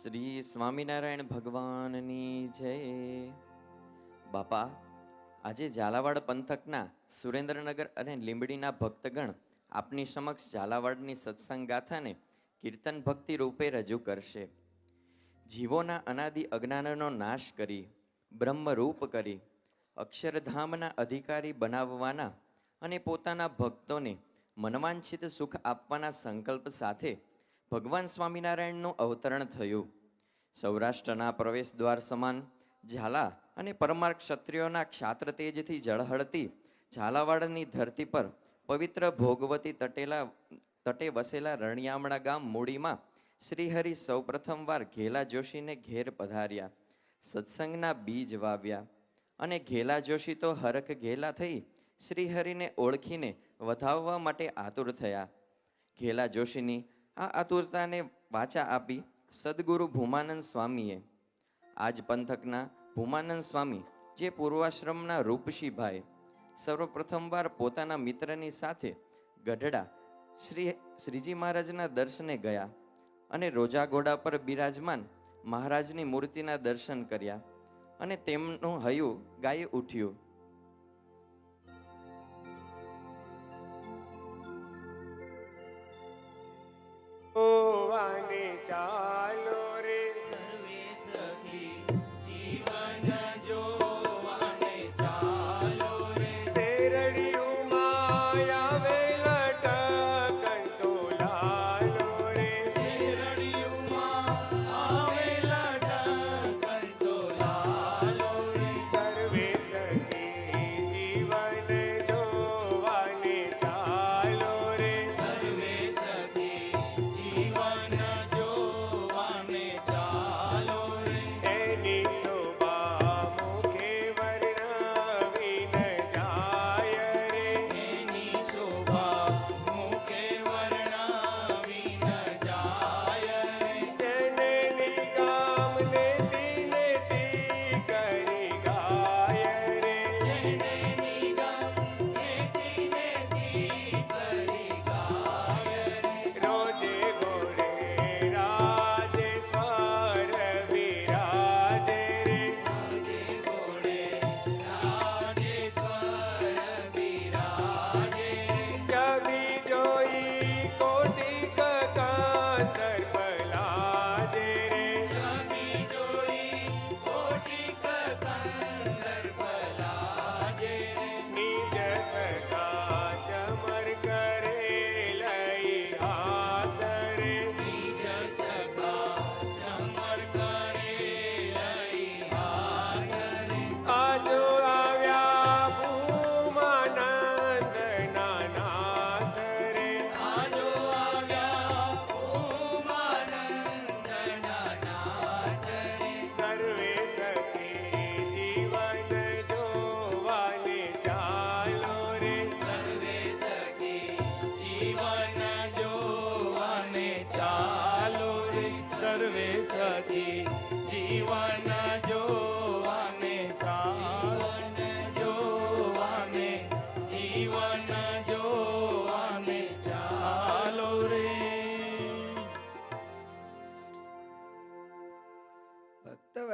શ્રી સ્વામિનારાયણ ભગવાનની જય. બાપા, આજે ઝાલાવાડ પંથકના સુરેન્દ્રનગર અને લીંબડીના ભક્તગણ આપની સમક્ષ ઝાલાવાડની સત્સંગ ગાથાને કીર્તન ભક્તિ રૂપે રજૂ કરશે. જીવોના અનાદિ અજ્ઞાનનો નાશ કરી બ્રહ્મરૂપ કરી અક્ષરધામના અધિકારી બનાવવાના અને પોતાના ભક્તોને મનવાંછિત સુખ આપવાના સંકલ્પ સાથે ભગવાન સ્વામિનારાયણનું અવતરણ થયું. સૌરાષ્ટ્રના પ્રવેશ દ્વાર સમાન ઝાલા અને પરમાર ક્ષત્રિયોના ક્ષાત્ર તેજથી ઝળહળતી ઝાલાવાડની ધરતી પર પવિત્ર ભોગવતી તટે વસેલા રણિયામણા ગામ મૂડીમાં શ્રીહરિ સૌપ્રથમવાર ઘેલા જોશીને ઘેર પધાર્યા. સત્સંગના બીજ વાવ્યા અને ઘેલા જોશી તો હરખ ઘેલા થઈ શ્રીહરિને ઓળખીને વધાવવા માટે આતુર થયા. ઘેલા જોશીની આ આતુરતાને વાચા આપી સદગુરુ ભૂમાનંદ સ્વામીએ. આજ પંથકના ભૂમાનંદ સ્વામી, જે પૂર્વાશ્રમના રૂપસીભાઈ, સર્વપ્રથમવાર પોતાના મિત્રની સાથે ગઢડા શ્રીજી મહારાજના દર્શને ગયા અને રોજા ઘોડા પર બિરાજમાન મહારાજની મૂર્તિના દર્શન કર્યા અને તેમનું હૈયું ગાઈ ઉઠ્યું. ચાલો રે સર્વે સખી જીવન જોવાને ચાલો રે. શેરડિયું માયા લટકંતો લાલો રે. શેરડિયું આવેલા લટકંતો લાલો રે. સર્વે સખી જીવન જોવાને ચાલો રે. સર્વે સખી જીવન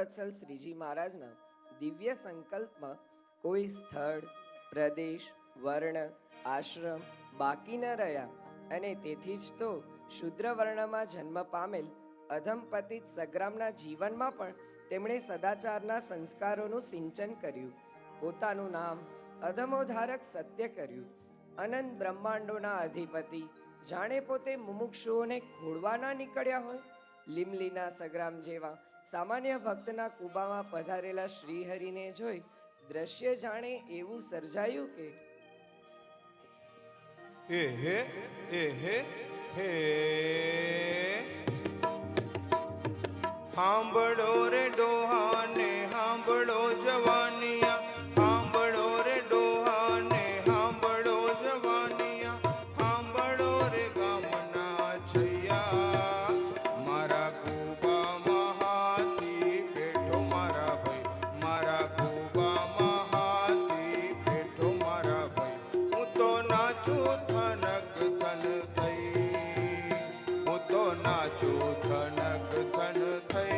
વત્સલ શ્રીજી મહારાજના દિવ્ય સંકલ્પમાં કોઈ સ્થળ, પ્રદેશ, વર્ણ, આશ્રમ બાકી ન રહ્યા અને તેથી જ તો શુદ્ર વર્ણમાં જન્મ પામેલ અધમપતિત સગ્રામના જીવનમાં પણ તેમણે સદાચારના સંસ્કારોનું સિંચન કર્યું. પોતાનું નામ અધમોધારક સત્ય કર્યું. અનંત બ્રહ્માંડોના અધિપતિ જાણે પોતે મુમુક્ષુઓને ખોળવા ના નીકળ્યા હોય. લીમલીના સગ્રામ જેવા સામાન્ય ભક્તના કુબામાં પધારેલા શ્રીહરિને જોઈ દ્રશ્ય જાણે એવું સર્જાયું કે હે હાંભળો રે ડોહાને, હાંભળો જવાનિયા, હાંભળો રે ડોહાને, હાંભળો જવાનિયા, હાંભળો રે ગામના છૈયા. મારા કુબામાં હાથી બેઠો મારા ભાઈ, મારા કુબામાં હાથી બેઠો મારા ભાઈ. હું તો નાચું થનક થન થઈ, હું તો નાચું થનક થન થઈ.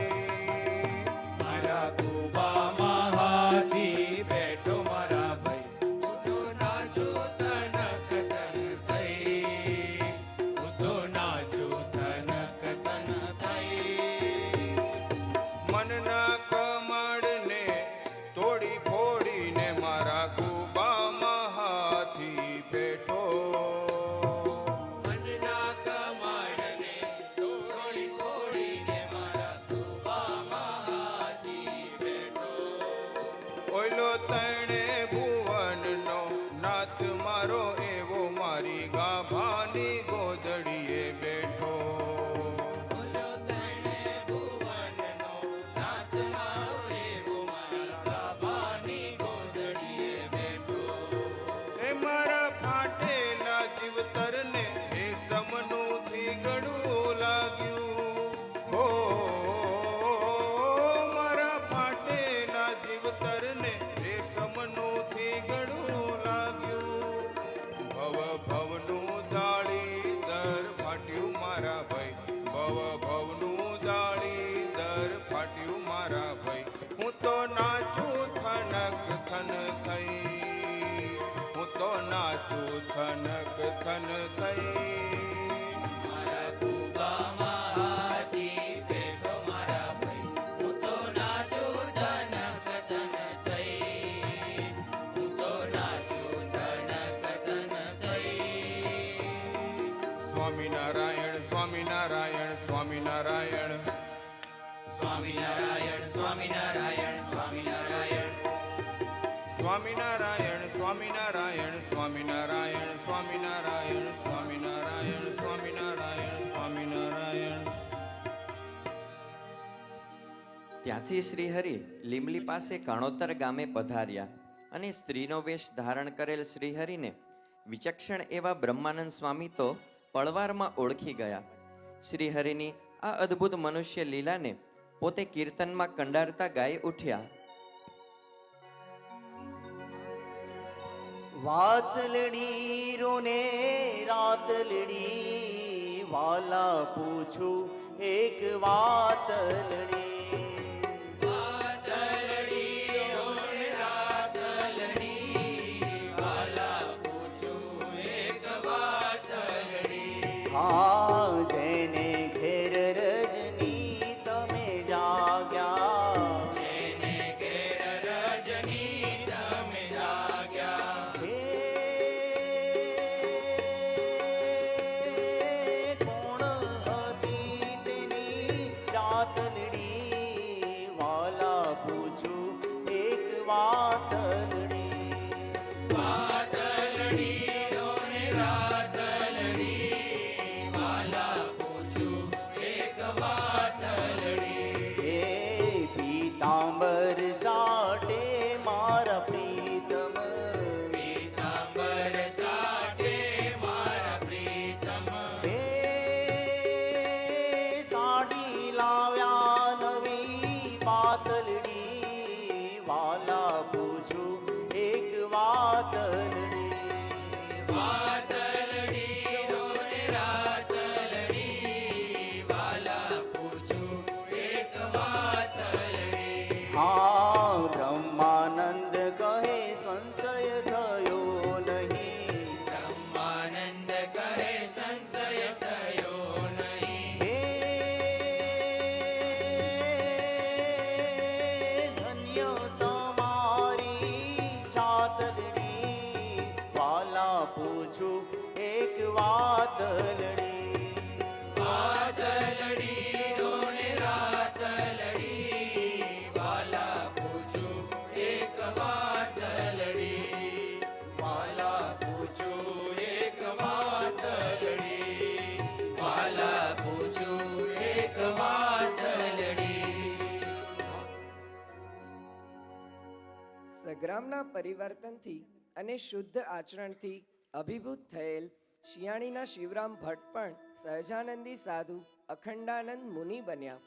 સ્વામિનારાયણ સ્વામિનારાયણ સ્વામિનારાયણ સ્વામિનારાયણ સ્વામિનારાયણ સ્વામિનારાયણ સ્વામિનારાયણ સ્વામિનારાયણ સ્વામિનારાયણ સ્વામિનારાયણ સ્વામિનારાયણ સ્વામિનારાયણ સ્વામિનારાયણ. ત્યાંથી શ્રીહરિ લીમલી પાસે કણોતર ગામે પધાર્યા અને સ્ત્રીનો વેશ ધારણ કરેલ શ્રીહરિને વિચક્ષણ એવા બ્રહ્માનંદ સ્વામી તો પળવારમાં ઓળખી ગયા. શ્રીહરિની આ અદ્ભુત મનુષ્ય લીલાને પોતે કીર્તનમાં કંડારતા ગાઈ ઉઠ્યા. વાતલડી રોને રાતલડી વાલા પૂછું એક વાતલડી હા જેને ઘેર રજની તમે જાગ્યા જેને ઘેર રજની તમે જાગ્યા હે કોણ હતી તેની રાતલડી વાલા પૂછું એક વાતલડી પીતાંબર સાટે મારા પ્રીતમ પીતાંબર સાટે મારા પ્રીતમ હે સાડી લાવ્યા નવી પાતલડી વાલા પૂછું એક વાતલડી હા બ્રહ્માનંદ કહે સંશય થયો નહીં બ્રહ્માનંદ કહે સંશય થયો નહીં હે ધન્ય તમારી છાતલડી વાલા પૂછું એક વાતલડી સગ્રામના પરિવર્તનથી અને શુદ્ધ આચરણથી અભિભૂત થયેલ શિયાળીના શિવરામ ભટ્ટ પણ સહજાનંદી સાધુ અખંડાનંદ મુનિ બન્યા.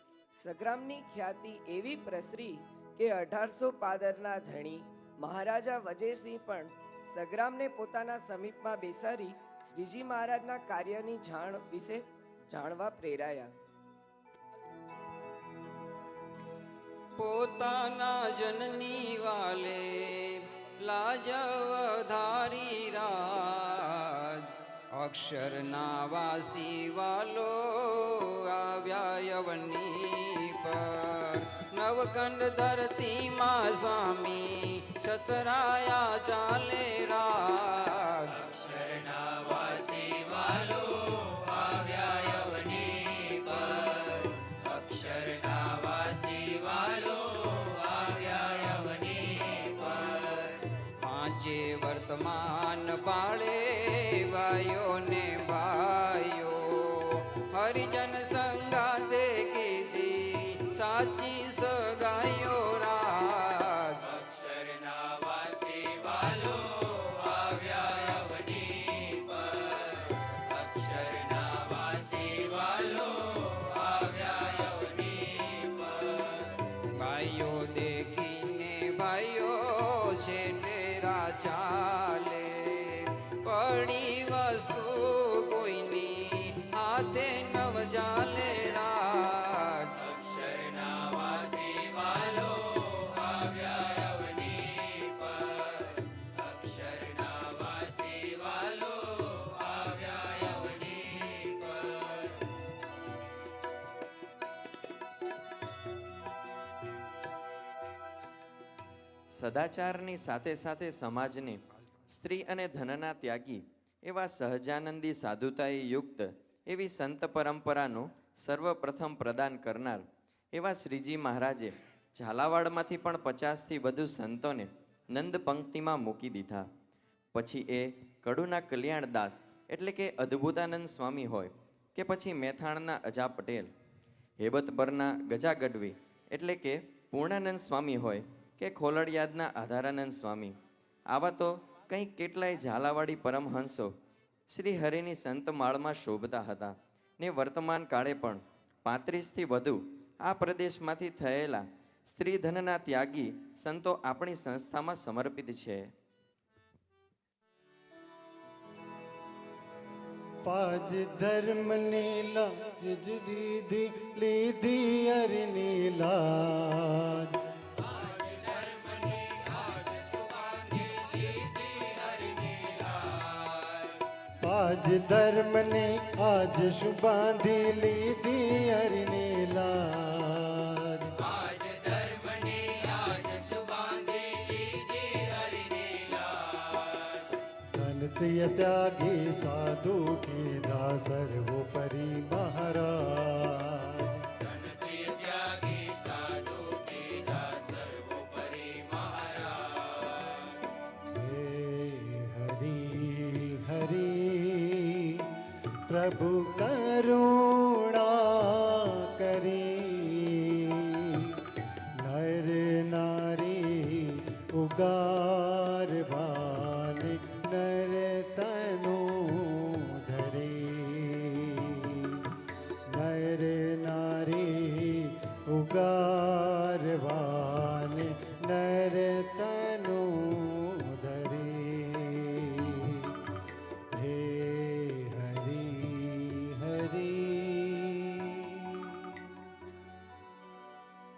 સગ્રામની ખ્યાતિ એવી પ્રસરી કે 1800 પાદરના ધણી મહારાજા વજયસિંહ પણ સગ્રામને પોતાના સમીપમાં બેસાડી શ્રીજી મહારાજના કાર્યની જાણ વિશે જાણવા પ્રેરાયા. પોતાના જનની વાલે લાજવ ધારી રાજ અક્ષરના વાસી વાલો આવ્યા યવની પર નવકંડ ધરતીમાં સ્વામી છતરાયા ચાલે રાજ અક્ષરના વાસી વાલો આવ્યા યવની પર અક્ષરના વાસી વાલો આવ્યા યવની પર પાંચે વર્તમાન પાળે ભાઈઓ ને ભાઈઓ હરિજન સંગાતે કીધી સાચી સગાઈઓ રાત અક્ષરના વાસી વાલો આવ્યા યવની પર અક્ષરના વાસી વાલો આવ્યા યવની પર ભાઈઓ દેખીને ભાઈઓ છે ડેરા ચાલે પડી વસ્તુ કોઈની હાથે નવ જાલે રાત અક્ષરના વાસી વાલો આવ્યા યવની પર અક્ષરના વાસી વાલો આવ્યા યવની પર સદાચારની સાથે સાથે સમાજને સ્ત્રી અને ધનના ત્યાગી એવા સહજાનંદી સાધુતાએ યુક્ત એવી સંત પરંપરાનું સર્વપ્રથમ પ્રદાન કરનાર એવા શ્રીજી મહારાજે ઝાલાવાડમાંથી પણ 50થી વધુ સંતોને નંદ પંક્તિમાં મૂકી દીધા. પછી એ કડુના કલ્યાણદાસ એટલે કે અદ્ભુતાનંદ સ્વામી હોય કે પછી મેથાણના અજા પટેલ, હેબતપરના ગજા ગઢવી એટલે કે પૂર્ણાનંદ સ્વામી હોય કે ખોલડિયાદના આધારાનંદ સ્વામી, આવા તો કંઈક કેટલાય ઝાલાવાડી પરમહંસો શ્રી હરિની સંત માળમાં શોભતા હતા ને વર્તમાન કાળે પણ 35થી વધુ આ પ્રદેશમાંથી થયેલા સ્ત્રીધનના ત્યાગી સંતો આપણી સંસ્થામાં સમર્પિત છે. પાજ ધર્મ નીલા લીધી લીધી હરિ નીલા, પાજ ધર્મ ની આજ શુભાંધી લીધી હરિ નીલા, त्यागी साधु के दास सर्वोपरि महाराज, हे हरि हरि प्रभु करुणा करी, नर नारी उगार भाने नर तनु धरे, नर नारी उगारवाने नर तनु धरे, हे हरि हरि.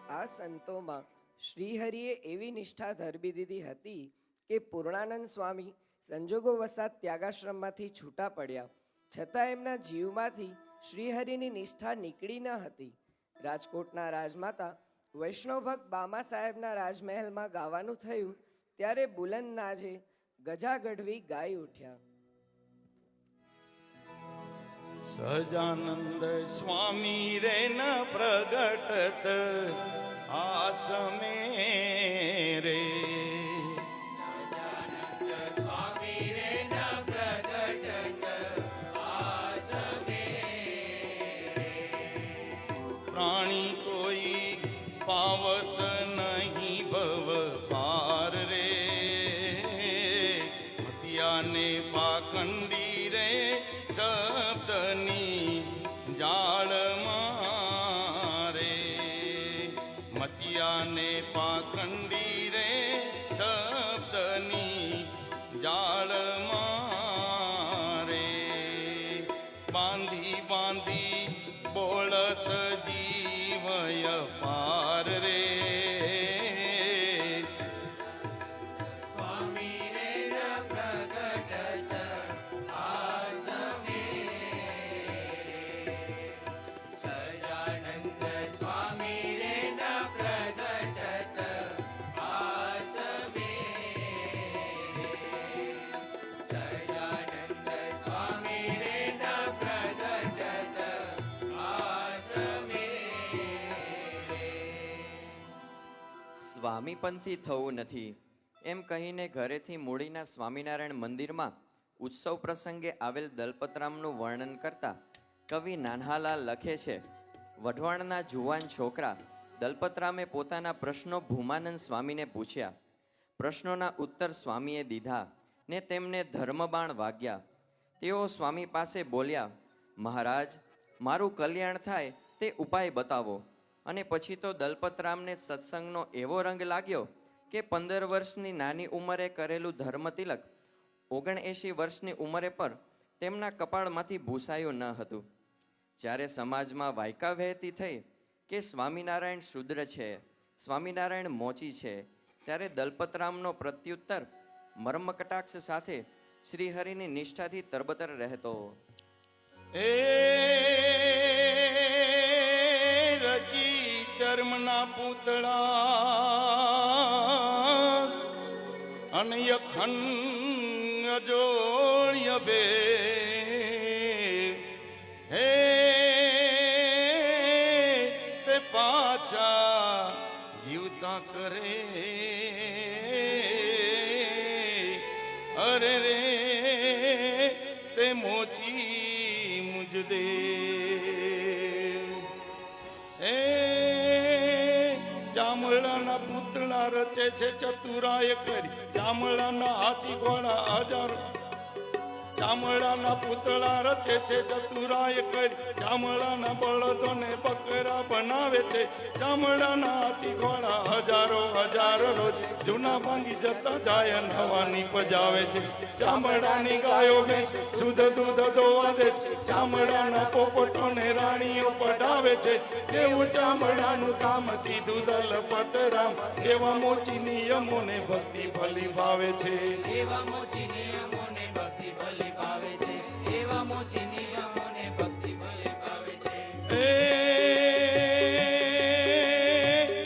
આ સંતોમાં શ્રીહરિએ એવી નિષ્ઠા ધરબી દીધી હતી કે પૂર્ણાનંદ સ્વામી સંજોગો વસાત ત્યાગાશ્રમમાંથી છૂટા પડ્યા છતાં એમના જીવમાંથી શ્રીહરિની નિષ્ઠા નીકળી ન હતી. રાજકોટના રાજમાતા વૈષ્ણવભક્ત બામા સાહેબના રાજમહેલમાં ગાવાનું થયું ત્યારે બુલંદ નાજે ગજા ગઢવી ગાઈ ઉઠ્યા. સહજાનંદ સ્વામી રે ન પ્રગટત આસમે રે, પ્રાણી કોઈ પાવત નહીં ભવ પાર રે, હત્યાને પાખંડી રે શબ્દની જાળમાં રે, મતિયાને પાખંડી રે શબ્દની જાળમાં રે, બાંધી બાંધી બોલત જીવય પાર રે, સ્વામીપંથી થવું નથી એમ કહીને ઘરેથી મૂળીના સ્વામિનારાયણ મંદિરમાં ઉત્સવ પ્રસંગે આવેલ દલપતરામનું વર્ણન કરતા કવિ નાન્હાલાલ લખે છે, વઢવાણના જુવાન છોકરા દલપતરામે પોતાના પ્રશ્નો ભૂમાનંદ સ્વામીને પૂછ્યા. પ્રશ્નોના ઉત્તર સ્વામીએ દીધા ને તેમને ધર્મબાણ વાગ્યા. તેઓ સ્વામી પાસે બોલ્યા, મહારાજ, મારું કલ્યાણ થાય તે ઉપાય બતાવો. અને પછી તો દલપતરામને સત્સંગનો એવો રંગ લાગ્યો કે 15 વર્ષની નાની ઉંમરે કરેલું ધર્મ તિલક 79 વર્ષની ઉંમરે પર તેમના કપાળમાંથી ભૂસાયું ન હતું. જ્યારે સમાજમાં વાયકા વહેતી થઈ કે સ્વામિનારાયણ શુદ્ર છે, સ્વામિનારાયણ મોચી છે, ત્યારે દલપતરામનો પ્રત્યુત્તર મર્મકટાક્ષ સાથે શ્રીહરિની નિષ્ઠાથી તરબતર રહેતો. એ રચી ચર્મના પૂતળા અને અખંડ જો જોડ્ય બે હે તે પાછા જીવતા કરે અરે રે તે મોચી મુજ દે એ ચામડાના પૂતળા રચે છે ચતુરાય કરી ચામડાના હાથી ઘોડા હજારો ચામડાના પૂતળા રચે છે ચતુરાય કરી ચામડાના બળદોને બકરા બનાવે છે ચામડાના હાથી ઘોડા હજારો હજારો રોજ જૂના ભાંગી જતા જાય નવા નીપજાવે છે ચામડાની ગાયો ભેંસ શુદ્ધ દૂધ દોવા દે છે ચામડાના પોપટોને રાણીઓ પઢાવે છે કેવું ચામડાનું કામ કીધું દલપત રામ કેવા મોચી નિયમોને ભક્તિ ભલી ભાવે છે એવા મોચી નિયમોને ભક્તિ ભલે ભાવે છે એવા મોચી નિયમોને ભક્તિ ભલે ભાવે છે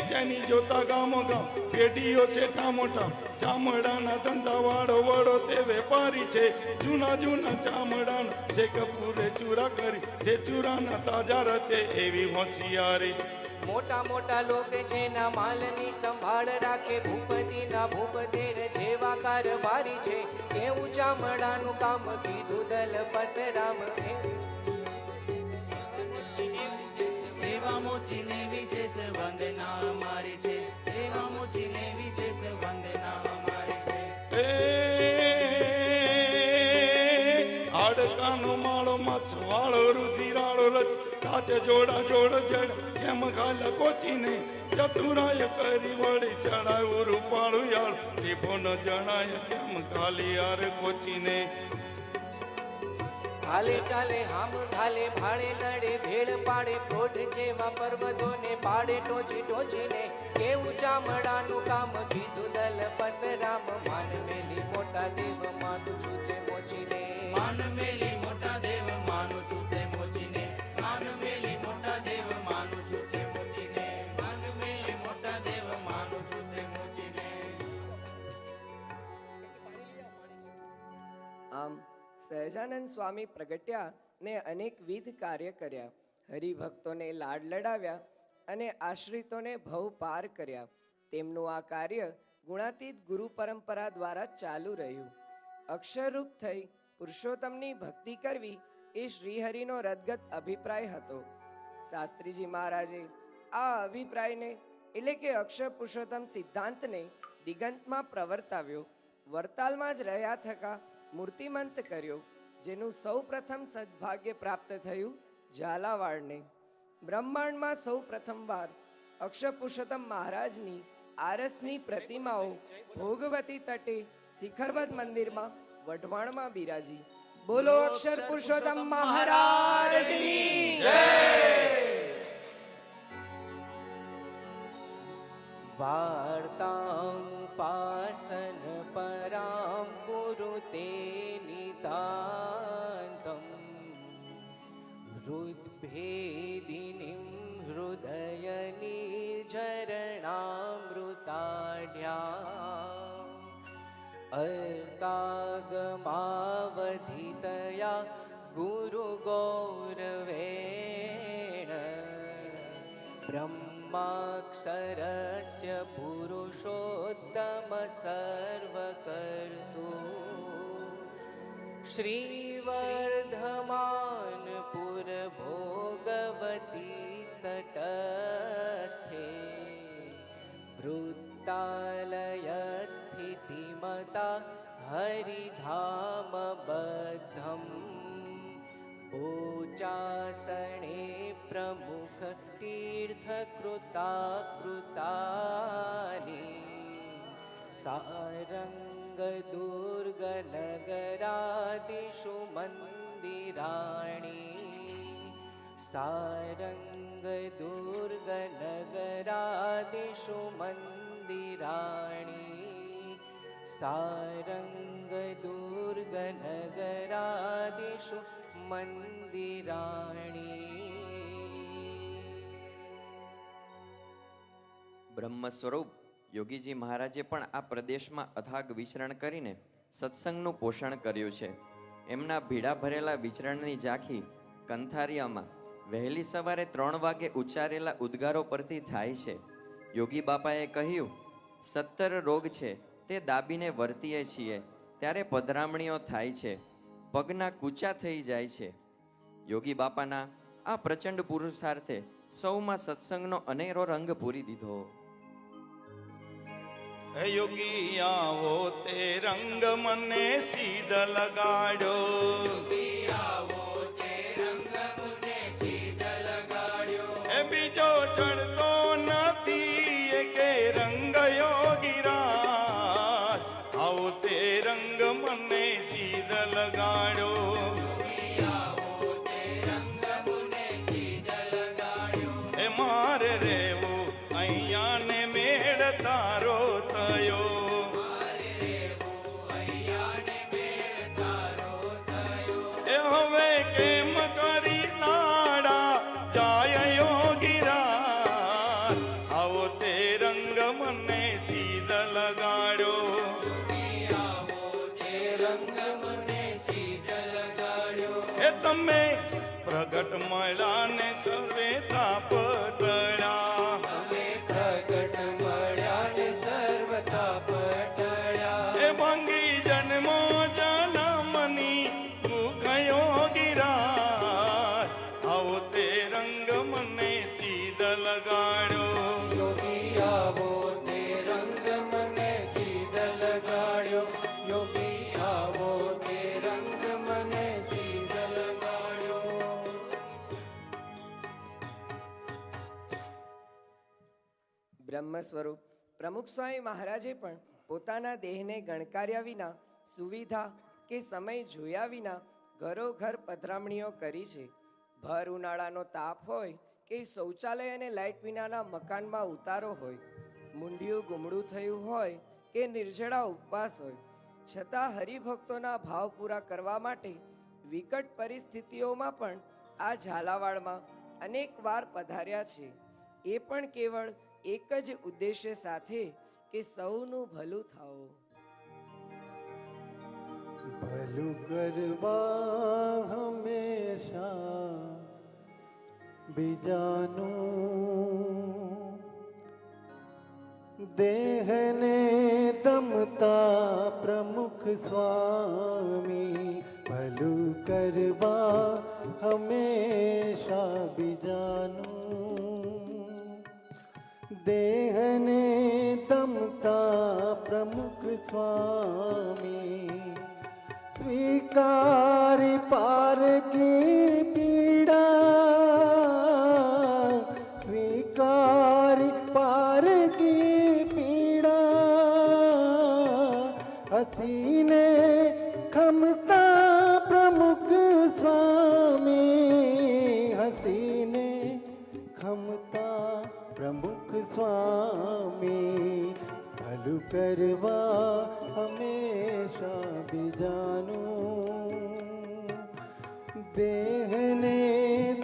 જેની જોતા ગામો ગામ પેઢીઓ છે ઠામોઠા ચામડાના ધંધા વાળો વડો તે વેપારી છે જૂના જૂના ચામડાના છે કપૂરે ચૂરા કરી તે ચૂરાના તાજા રચે એવી હોશિયારી મોટા મોટા લોકો જેના માલની સંભાળ રાખે ભૂપતિના ભૂપતેર જેવા કારભારી છે કેવું ચામડાનું કામ કીધું દલપત રામ એવા મોચીને વિશેષ વંદના અમારી છે એવા મોચીને વિશેષ વંદના અમારી છે હાડકાનો માળો મસ વાળો રુધિરાળો રચ કાચે જોડા જોડ જડ કેમ ગાલ કોચીને ચતુરાય કરી વળી ચડાવ્યું રૂપાળું યાળ દીપો ન જણાય કેમ ગાલી યાર કોચીને હાલે ચાલે હામ ઘાલે ભાડે લડે ભેળ પાડે પ્રોઢ જેવા પર્વતોને પાડે ટોચી ટોચીને કેવું ચામડાનું કામ કીધું દલપત રામ માન મેલી મોટા દેવ માનું છું તે મોચીને માન મેલી મોટા દેવ માનું છું તે મોચીને માન મેલી મોટા દેવ માનું છું તે મોચીને માન મેલી મોટા દેવ માનું છું તે મોચીને આમ સહજાનંદ સ્વામી પ્રગટ્યા ને અનેકવિધ કાર્ય કર્યા હરિભક્તોને લાડ લડાવ્યા અને આશ્રિતોને ભવ પાર કર્યા તેમનું આ કાર્ય ગુણાતીત ગુરુ પરંપરા દ્વારા ચાલુ રહ્યું અક્ષરરૂપ થઈ પુરુષોત્તમની ભક્તિ કરવી એ શ્રીહરિનો રદગત અભિપ્રાય હતો શાસ્ત્રીજી મહારાજે આ અભિપ્રાયને એટલે કે અક્ષર પુરુષોત્તમ સિદ્ધાંતને દિગંતમાં પ્રવર્તાવ્યો વરતાલમાં જ રહ્યા થકા મૂર્તિમંત કર્યો જેનું સૌ પ્રથમ સદભાગ્ય પ્રાપ્ત થયું ઝાલાવાડને બ્રહ્માંડમાં સૌ પ્રથમવાર અક્ષર પુરુષોત્તમ મહારાજની આરસની પ્રતિમાઓ ભોગવતી તટે શિખરબદ્ધ મંદિરમાં વઢવાણમાં બિરાજી બોલો અક્ષર પુરુષોત્તમ મહારાજની જય વાર્તાપાસન પરામ કુરુતે નિતાંતમ હૃદભેદિનીમ હૃદયની ઝરણામૃતાઢ્યા અર્કાગમાવધિતયા ગુરુગૌરવેણ બ્રહ્માક્ષરસ્ય પુરુષોત્તમ સર્વકર્તુ શ્રીવર્ધમાનપુર ભોગવતી તટસ્થે વૃત્તાલય સ્થિતિમતા હરિધામ બદ્ધમ ઓચાસણે પ્રમુખ તીર્થકૃતાકૃતાની સારંગ દુર્ગ નગરાદિષુ મંદિરાણી સારંગ દુર્ગ નગરાદિષુ મંદિરાણી સારંગ દુર્ગ નગરાદિષુ મંદિરાણી. બ્રહ્મ સ્વરૂપ યોગીજી મહારાજે પણ આ પ્રદેશમાં અથાગ વિચરણ કરીને સત્સંગનું પોષણ કર્યું છે. એમના ભીડા ભરેલા વિચરણની ઝાંખી કંથારિયામાં વહેલી સવારે 3 વાગે ઉચ્ચારેલા ઉદ્ગારો પરથી થાય છે. યોગી બાપાએ કહ્યું, 17 રોગ છે તે દાબીને વર્તીએ છીએ ત્યારે પધરામણીઓ થાય છે, પગના કૂચા થઈ જાય છે. યોગી બાપાના આ પ્રચંડ પુરુષાર્થે સૌમાં સત્સંગનો અનેરો રંગ પૂરી દીધો. હે યોગી આવો તે રંગ મને સીધ લગાડ્યો. એ બીજો ચડતો નથી એ કે રંગ યોગીરાજ, આવો તે રંગ મને સીધ લગાડ્યો. એ મારે રેવું અહીંયા ને મેળ તારો થયો. એ હવે કેમ કરી નાડા જાય યોગીરાજ, આવો તે રંગ મને સીધ લગાડ્યો. એ તમે પ્રગટ મળ્યા ને સર્વે તાપ ટળ્યા. એ ભંગી જન્મો જનમની ભૂખ યોગીરાજ, આવો તે રંગ મને સીધ લગાડ્યો. બ્રહ્મ સ્વરૂપ પ્રમુખ સ્વામી મહારાજે પણ પોતાના દેહને ગણકાર્યા વિના, સુવિધા કે સમય જોયા વિના ઘરોઘર પધરામણીઓ કરી છે. ભર ઉનાળાનો તાપ હોય કે શૌચાલય અને લાઇટ વિનાના મકાનમાં ઉતારો હોય, મુંડિયું ગુમડું થયું હોય કે નિર્જળા ઉપવાસ હોય, છતાં હરિભક્તોના ભાવ પૂરા કરવા માટે વિકટ પરિસ્થિતિઓમાં પણ આ ઝાલાવાડમાં અનેક વાર પધાર્યા છે. એ પણ કેવળ એક જ ઉદ્દેશ્ય સાથે કે સૌનું ભલું થાઓ. ભલું કરવા હંમેશા બીજાનું, દેહને દમતા પ્રમુખ સ્વામી. ભલું કરવા હંમેશા બીજાનું, દેહને દમતા પ્રમુખ સ્વામી. સ્વીકારી પાર કી પીડા, સ્વીકારી પાર કી પીડા. હસીને ખમતા પ્રમુખ સ્વામી, હસીને ખમતા પ્રમુખ સ્વામી. ભલું કરવા હંમેશા બીજાનું, દેહને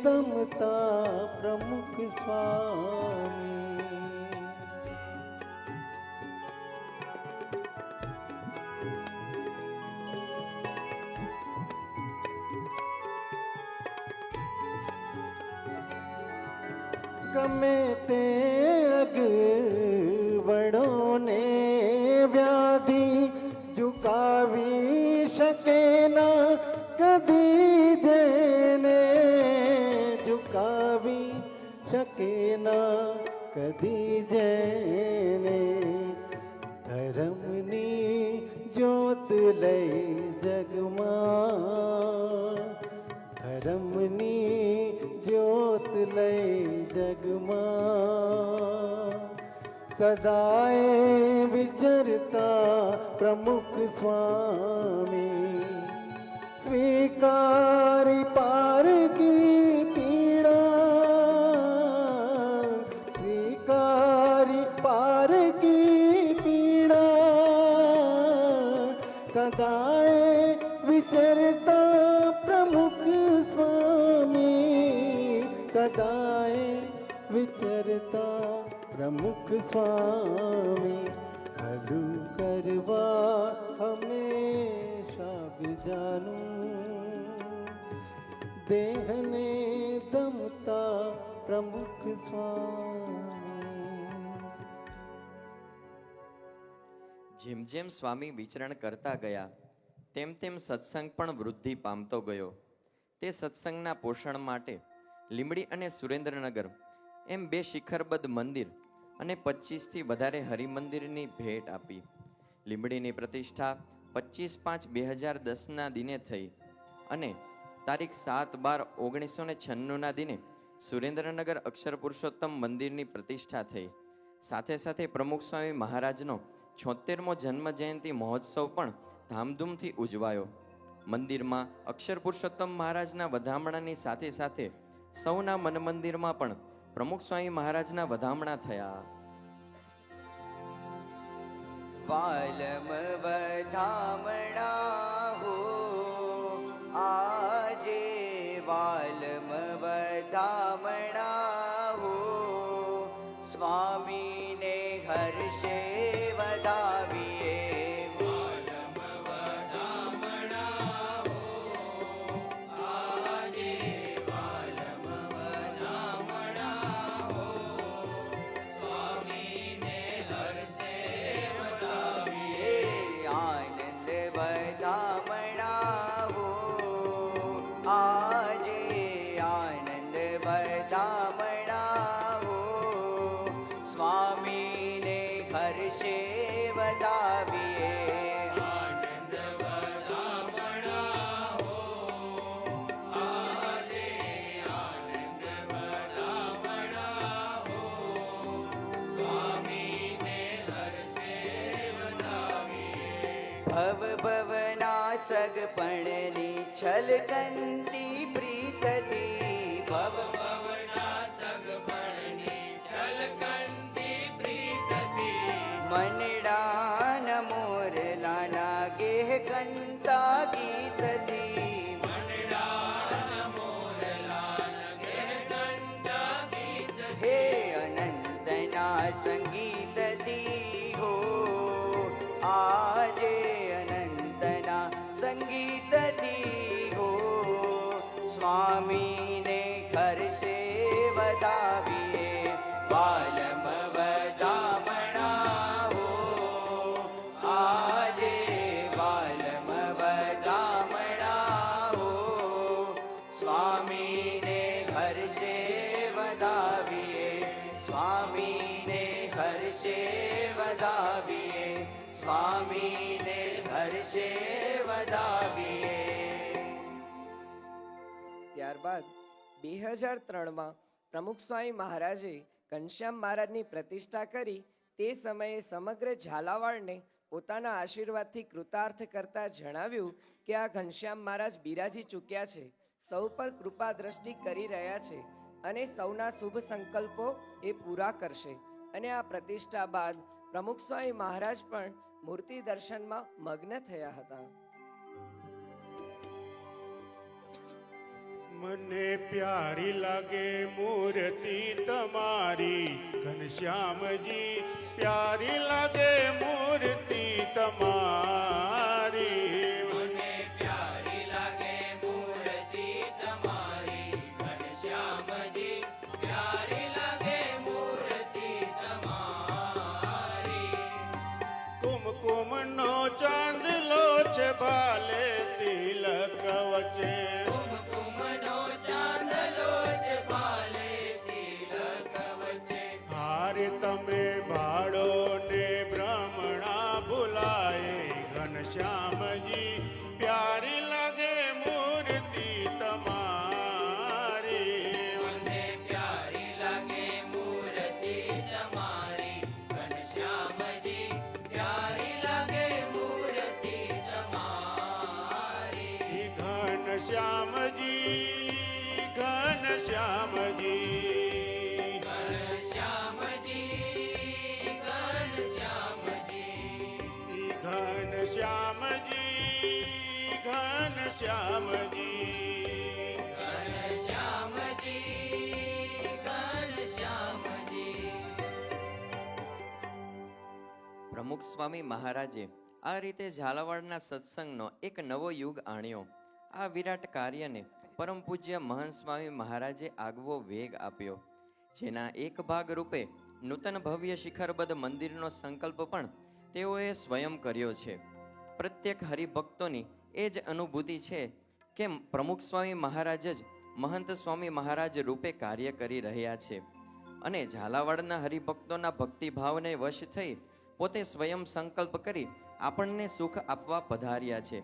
દમતા પ્રમુખ સ્વામી. ગમે તે અગવડોને વ્યાધિ ઝુકાવી શકે ના કદી, જેને ઝુકાવી શકે ના કદી, જેને ધર્મની જ્યોત લઈ જગમાં, ધર્મની જ્યોત લઈ જગમાં. સદાય વિચરતા પ્રમુખ સ્વામી. સ્વીકારી પાર કી પીડા, સ્વીકારી પાર કી પીડા. સદાય વિચરતા પ્રમુખ સ્વામી, સદાય વિચરતા પ્રમુખ સ્વામી. ભલું કરવા હંમેશા બીજાનું દેહને દમતા પ્રમુખ સ્વામી. જેમ જેમ સ્વામી વિચરણ કરતા ગયા તેમ તેમ સત્સંગ પણ વૃદ્ધિ પામતો ગયો. તે સત્સંગના પોષણ માટે લીંબડી અને સુરેન્દ્રનગર એમ બે શિખરબદ્ધ મંદિર અને 25થી વધારે હરિમંદિરની ભેટ આપી. લીંબડીની પ્રતિષ્ઠા 25/5/2010ના દિને થઈ અને તારીખ 7/12/1996ના દિને સુરેન્દ્રનગર અક્ષર પુરુષોત્તમ મંદિરની પ્રતિષ્ઠા થઈ. સાથે સાથે પ્રમુખ સ્વામી મહારાજનો 76મો જન્મ જયંતિ મહોત્સવ પણ ધામધૂમથી ઉજવાયો. મંદિરમાં અક્ષર પુરુષોત્તમ મહારાજના વધામણાની સાથે સાથે સૌના મન મંદિરમાં પણ પ્રમુખ સ્વામી મહારાજના વધામણા થયા. વાલમ વધામણા હો આજે, વાલમ વધામણા હો સ્વામીને હર્ષે વધાવીએ. ભવ ભવના સગપણની છલકંતી પ્રીતથી, ભવ ભવના સગપણની છલકંતી પ્રીતથી, મનડાન મોરલાના ગેહ કંતા ગીતથી, મનડાન મોરલાના ગેહ કંતા ગીતથી, હે અનંતના સંગીતથી હો આજે અનંતના સંગીતથી હો સ્વામીને હર્ષે વધાવીએ. વાલમ વધામણા હો આજે, વાલમ વધામણા હો સ્વામીને હર્ષે વધાવીએ. સ્વામીને હર્ષે વધાવીએ. સ્વામીને હર્ષે વધાવીએ. ત્યારબાદ 2003માં પ્રમુખ સ્વામી મહારાજે ઘનશ્યામ મહારાજની પ્રતિષ્ઠા કરી. તે સમયે સમગ્ર ઝાલાવાડને પોતાના આશીર્વાદથી કૃતાર્થ કરતા જણાવ્યું કે આ ઘનશ્યામ મહારાજ બિરાજી ચૂક્યા છે, સૌ પર કૃપા દ્રષ્ટિ કરી રહ્યા છે અને સૌના શુભ સંકલ્પો એ પૂરા કરશે. અને આ પ્રતિષ્ઠા બાદ પ્રમુખ સ્વામી મહારાજ પણ મૂર્તિ દર્શનમાં મગ્ન થયા હતા. મને પ્યારી લાગે મૂર્તિ તમારી ઘનશ્યામજી, પ્યારી લાગે મૂર્તિ તમારી. મને પ્યારી લાગે મૂર્તિ તમારી ઘનશ્યામજી, પ્યારી લાગે મૂર્તિ તમારી. કુમકુમનો ચાંદલો છે ભાલે તિલક વચ્ચે, તમે ભાડો ને ભ્રમણા ભૂલાય ઘનશ્યામજી, પ્યારી લાગે મૂર્તિ તમારી. મને પ્યારી લાગે મૂર્તિ તમારી ઘનશ્યામજી, પ્યારી લાગે મૂર્તિ તમારી. ઘનશ્યામજી, ઘનશ્યામજી, ઘનશ્યામજી, ઘનશ્યામજી, ઘનશ્યામજી, ઘનશ્યામજી. પ્રમુખ સ્વામી મહારાજે આ રીતે ઝાલાવાડના સત્સંગનો એક નવો યુગ આણ્યો. આ વિરાટ કાર્યને પરમ પૂજ્ય મહંત સ્વામી મહારાજે આગવો વેગ આપ્યો, જેના એક ભાગ રૂપે નૂતન ભવ્ય શિખરબદ્ધ મંદિરનો સંકલ્પ પણ તેઓએ સ્વયં કર્યો છે. પ્રત્યેક હરિભક્તોની એ જ અનુભૂતિ છે કે પ્રમુખ સ્વામી મહારાજ જ મહંત સ્વામી મહારાજ રૂપે કાર્ય કરી રહ્યા છે અને ઝાલાવાડના હરિભક્તોના ભક્તિભાવને વશ થઈ પોતે સ્વયં સંકલ્પ કરી આપણને સુખ આપવા પધાર્યા છે.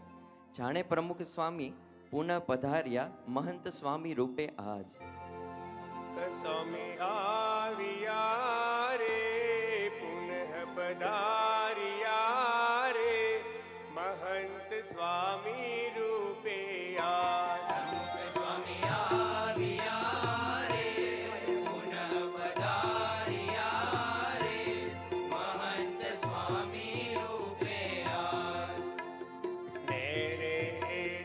જાણે પ્રમુખ સ્વામી પુનઃ પધાર્યા મહંત સ્વામી રૂપે આજ. સ્વામી આવ્યા રે પુનઃ પધાર્યા રે મહંત સ્વામી રૂપે સ્વામી આવ્યા રે પુનઃ પધાર્યા રે મહંત સ્વામી રૂપે મેરે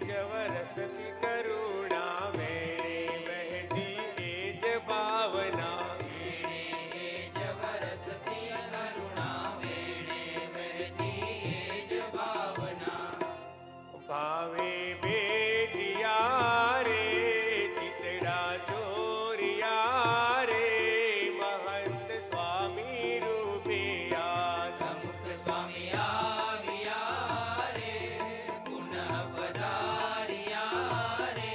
જવરસથી કરુણા મેરે વહેતી એ જ ભાવના જબરસતી કરુણા વેણે વહેતી એ જ ભાવના ભાવે બેટિયા રે ચિતડા ચોરિયા રે મહંત સ્વામી રૂપે પ્રમુખ સ્વામી આવ્યા રે પુનઃ પધાર્યા રે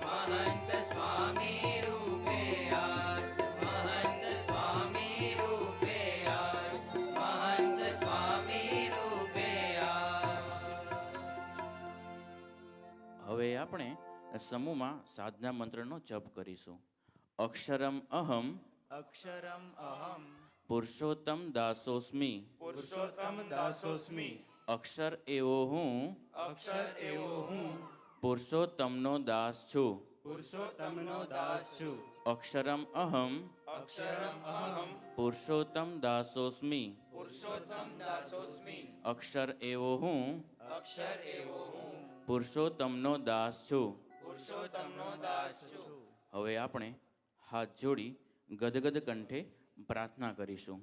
મહંત સ્વામી રૂપે મહંત સ્વામી રૂપે મહંત સ્વામી રૂપે હવે આપણે સમૂહમાં સાધના મંત્રનો જપ કરીશું. અક્ષરમ અહમ અક્ષરમ અહમ પુરુષોત્તમ દાસોસ્મી. પુરુષોત્તમ દાસોસ્મી. અક્ષર એવો હું અક્ષર એવો હું પુરુષોત્તમનો દાસ છું. પુરુષોત્તમનો દાસ છું. અક્ષરમ અહમ અક્ષરમ અહમ પુરુષોત્તમ દાસોસ્મી. પુરુષોત્તમ દાસોસ્મી. અક્ષર એવો હું અક્ષર એવો હું પુરુષોત્તમનો દાસ છું. પુરુષોત્તમનો દાસ છું. હવે આપણે હાથ જોડી ગદગદ કંઠે પ્રાર્થના કરીશું.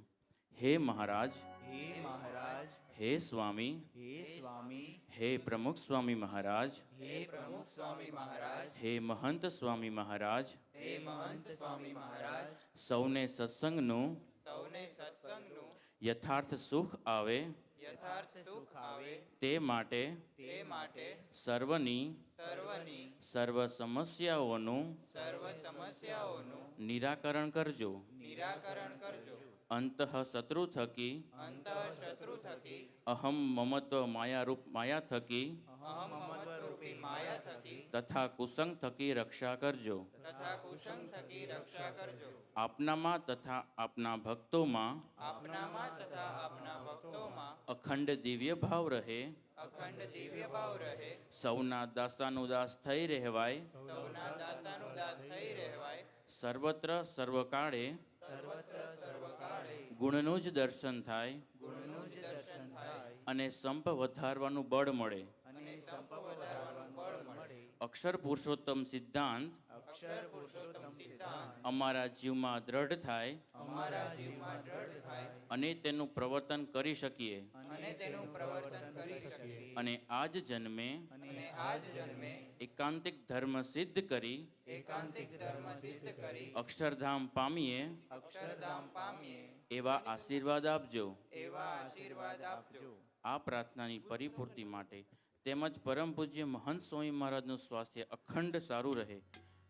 હે મહારાજ, હે મહારાજ હે સ્વામી, હે સ્વામી હે પ્રમુખ સ્વામી મહારાજ, હે પ્રમુખ સ્વામી મહારાજ હે મહંત સ્વામી મહારાજ, હે મહંત સ્વામી મહારાજ સૌને સત્સંગનું સૌને સત્સંગનું યથાર્થ સુખ આવે યથાર્થ સુખ આવે તે માટે તે માટે સર્વની સર્વની સર્વ સમસ્યાઓનું સર્વ સમસ્યાઓનું નિરાકરણ કરજો. નિરાકરણ કરજો. અંતઃ શત્રુ થકી અંતઃ શત્રુ થકી અહમ મમત્વ માયા થકી અહમ મમત્વ રૂપી માયા થકી તથા કુસંગ થકી રક્ષા કરજો. તથા કુસંગ થકી રક્ષા કરજો. આપનામાં તથા આપના ભક્તોમાં આપનામાં તથા આપના ભક્તોમાં અખંડ દિવ્ય ભાવ રહે. અખંડ દિવ્ય ભાવ રહે. સૌના દાસાનુદાસ થઈ રહેવાય. સૌના દાસાનુદાસ થઈ રહેવાય. સર્વત્ર સર્વકાળે સર્વત્ર સર્વકાળે ગુણનું જ દર્શન થાય ગુણનું જ દર્શન થાય અને સંપ વધારવાનું બળ મળે. અને સંપવધારવાનું બળ મળે. અક્ષર પુરુષોત્તમ સિદ્ધાંત અક્ષર પુરુષોત્તમ સિદ્ધાંત અમારા જીવમાં દ્રઢ થાય અમારા જીવમાં દ્રઢ થાય અને તેનું પ્રવર્તન કરી શકીએ. અને તેનું પ્રવર્તન કરી શકીએ. અને આજ જન્મે અને આજ જન્મે એકાંતિક ધર્મ સિદ્ધ કરી એકાંતિક ધર્મ સિદ્ધ કરી અક્ષરધામ પામીએ અક્ષરધામ પામીએ એવા આશીર્વાદ આપજો. એવા આશીર્વાદ આપજો. આ પ્રાર્થનાની પરિપૂર્તિ માટે તેમજ પરમ પૂજ્ય મહંત સ્વામી મહારાજનું સ્વાસ્થ્ય અખંડ સારું રહે,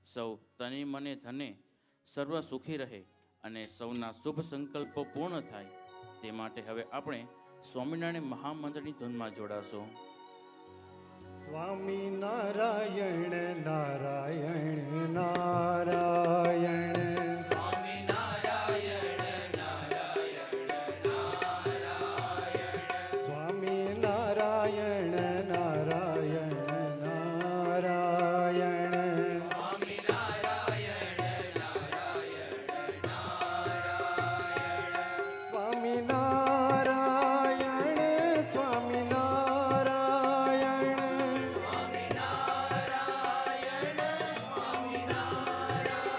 સૌ તને મને ધને સર્વ સુખી રહે અને સૌના શુભ સંકલ્પો પૂર્ણ થાય તે માટે હવે આપણે સ્વામિનારાયણ મહામંત્રની ધૂનમાં જોડાશો. સ્વામી નારાયણ નારાયણ નારાયણ સ્વામી નારાયણ નારાયણ નારાયણ સ્વામી નારાયણ નારાયણ નારાયણ સ્વામી નારાયણ નારાયણ નારાયણ સ્વામી નારાયણ સ્વામી નારાયણ સ્વામી નારાયણ સ્વામી નારાયણ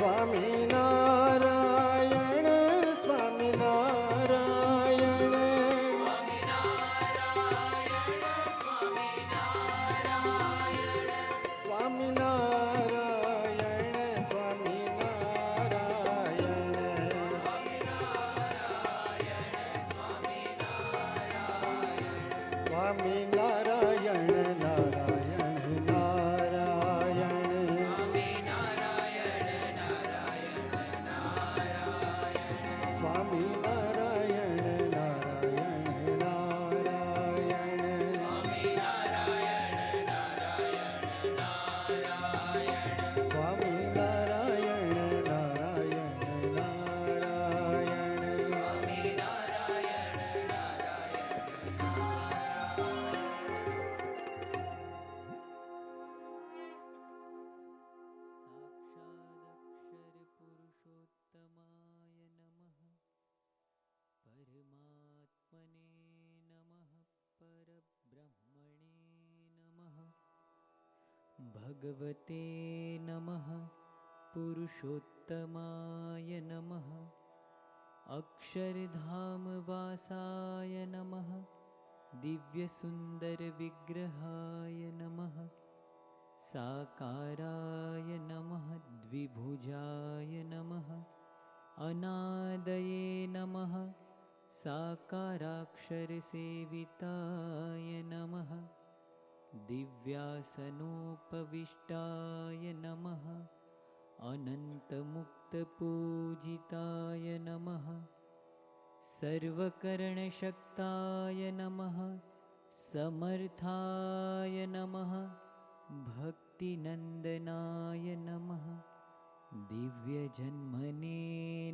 સ્વામિનારાયણ સ્વામિનારાયણ સ્વામિનારાયણ સ્વામિનારાયણ સ્વામિનારાયણ નારાયણ નારાયણ સ્વામિનારાયણ નારાયણ નારાયણ સ્વામિનારાયણ નારાયણ નારાયણ भगवते नमः पुरुषोत्तमाय नमः अक्षरधामवासाय नमः दिव्यसुन्दरविग्रहाय नमः साकाराय नमः द्विभुजाय नमः अनादये नमः साकाराक्षरसेविताय नमः दिव्यासनोपविष्टाय नमः अनन्तमुक्तपूजिताय नमः सर्वकरणशक्ताय नमः समर्थाय नमः भक्तिनन्दनाय नमः दिव्यजन्मने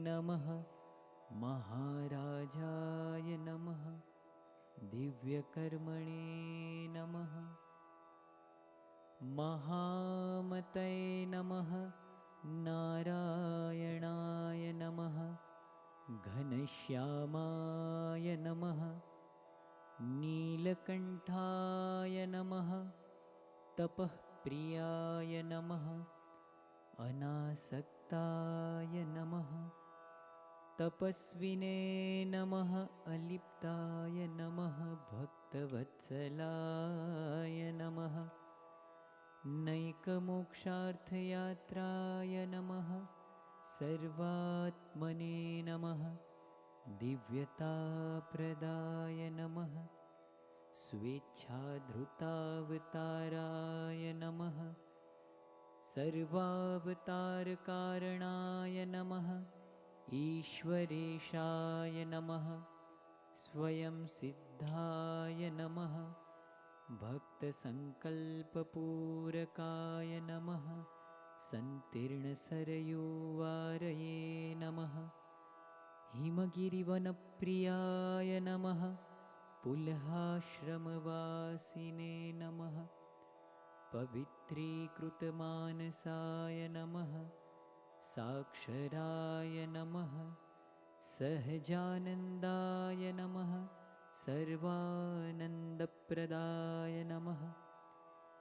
नमः महाराजाय नमः दिव्यकर्मणे नमः महामतये नमः नारायणाय नमः घनश्यामाय नमः नीलकण्ठाय नमः तपःप्रियाय नमः अनासक्ताय नमः तपस्विने नमः अलिप्ताय नमः भक्तवत्सलाय नमः नैकमोक्षार्थयात्राय नमः सर्वात्मने नमः दिव्यताप्रदाय नमः स्वेच्छाधृतावताराय नमः सर्वावतारकारणाय नमः ईश्वरेशाय नमः स्वयं सिद्धाय नमः भक्तसङ्कल्पपूरकाय नमः सन्तीर्णसरयूवारये नमः हिमगिरिवनप्रियाय नमः पुल्हाश्रमवासिने नमः पवित्रीकृतमानसाय नमः साक्षराय नमः सहजानन्दाय नमः सर्वानन्दप्रदाय नमः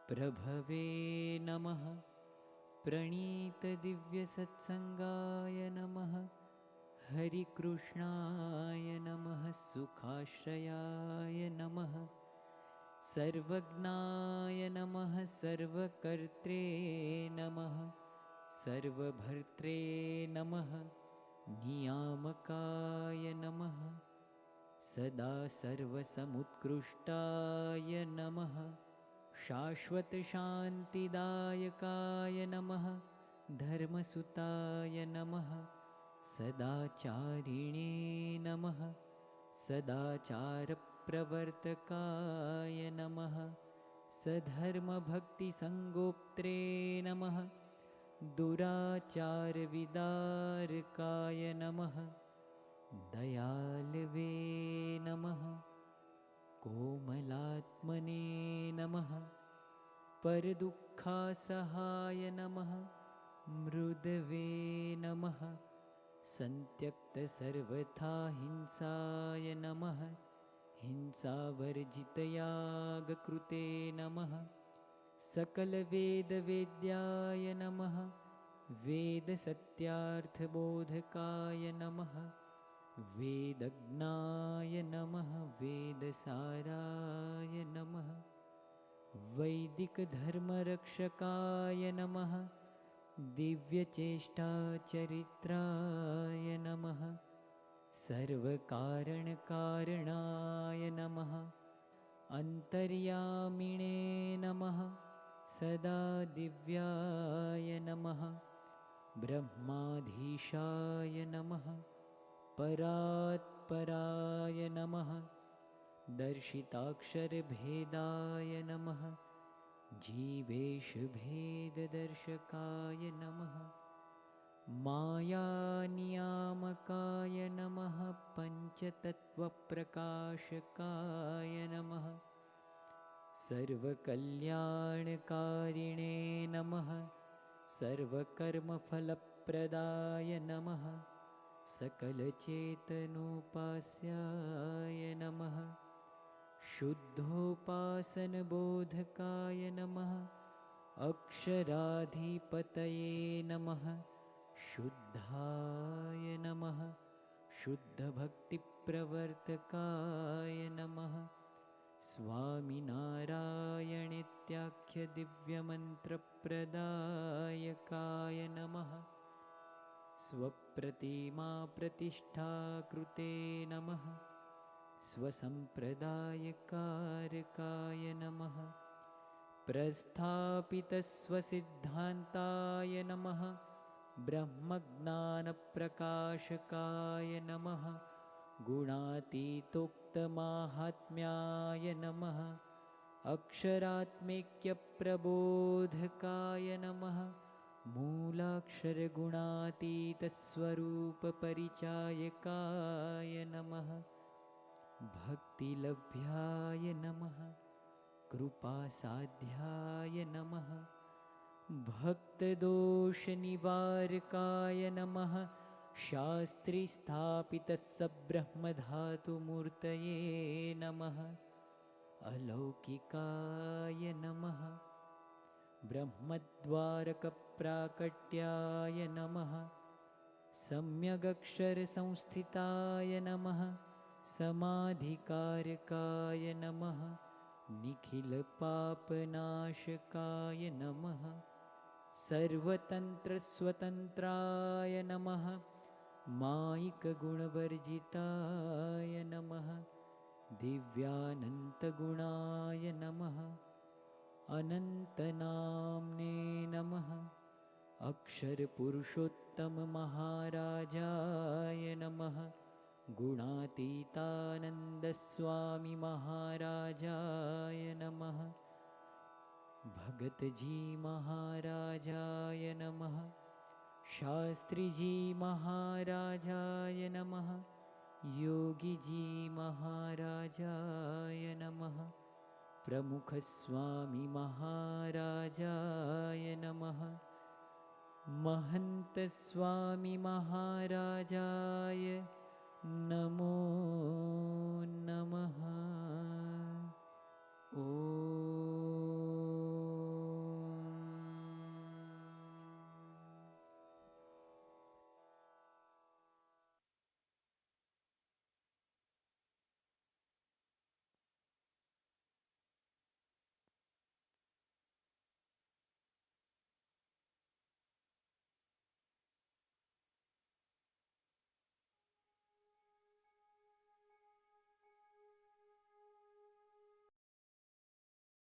प्रभवे नमः प्रणीतदिव्यसत्सङ्गाय नमः हरिकृष्णाय नमः सुखाश्रयाय नमः सर्वज्ञाय नमः सर्वकर्त्रे नमः सर्वभर्त्रे नमः नियामकाय नमः सदा सर्वसमुत्कृष्टाय नमः शाश्वतशान्तिदायकाय नमः धर्मसुताय नमः सदाचारिणे नमः सदाचारप्रवर्तकाय नमः सधर्मभक्तिसङ्गोप्त्रे नमः दुराचारविदारकाय नमः दयालवे नमः कोमलात्मने नमः परदुःखासहाय नमः मृदवे नमः सन्त्यक्तसर्वथा हिंसाय नमः हिंसावर्जितयागकृते नमः सकलवेदवेद्याय नमः वेदसत्यार्थबोधकाय नमः वेदज्ञाय नमः वेदसाराय नमः वैदिकधर्मरक्षकाय नमः दिव्यचेष्टाचरित्राय नमः सर्वकारणकारणाय नमः अन्तर्यामिणे नमः सदा दिव्याय नमः ब्रह्माधीशाय नमः परात्पराय नमः दर्शिताक्षरभेदाय नमः जीवेशभेददर्शकाय नमः मायानियामकाय नमः पञ्चतत्त्वप्रकाशकाय नमः सर्वकल्याणकारिणे नमः सर्वकर्मफलप्रदाय नमः सकलचेतनोपास्याय नमः शुद्धोपासनबोधकाय नमः अक्षराधिपतये नमः शुद्धाय नमः शुद्धभक्तिप्रवर्तकाय नमः स्वामिनारायणेत्याख्यदिव्यमन्त्रप्रदायकाय नमः स्वप्रतिमाप्रतिष्ठाकृते नमः स्वसम्प्रदायकारकाय नमः प्रस्थापितस्वसिद्धान्ताय नमः ब्रह्मज्ञानप्रकाशकाय नमः गुणातीतोक्तमाहात्म्याय नमः अक्षरात्मैक्यप्रबोधकाय नमः मूलाक्षरगुणातीतस्वरूपपरिचायकाय नमः भक्तिलभ्याय नमः कृपासाध्याय नमः भक्तदोषनिवारकाय नमः शास्त्रीस्थापितस्सब्रह्मधातुमूर्तये नमः अलौकिकाय नमः ब्रह्मद्वारकप्राकट्याय नमः सम्यगक्षरसंस्थिताय नमः समाधिकारकाय नमः निखिलपापनाशकाय नमः सर्वतन्त्रस्वतन्त्राय नमः मायिकगुणवर्जिताय नमः दिव्यानन्तगुणाय नमः अनन्तनाम्ने नमः अक्षरपुरुषोत्तममहाराजाय नमः गुणातीतानन्दस्वामिमहाराजाय नमः भगतजी महाराजाय नमः शास्त्रीजी महाराजाय नमः योगीजी महाराजाय नमः प्रमुखस्वामी महाराजाय नमः महन्तस्वामी महाराजाय नमो नमः। ॐ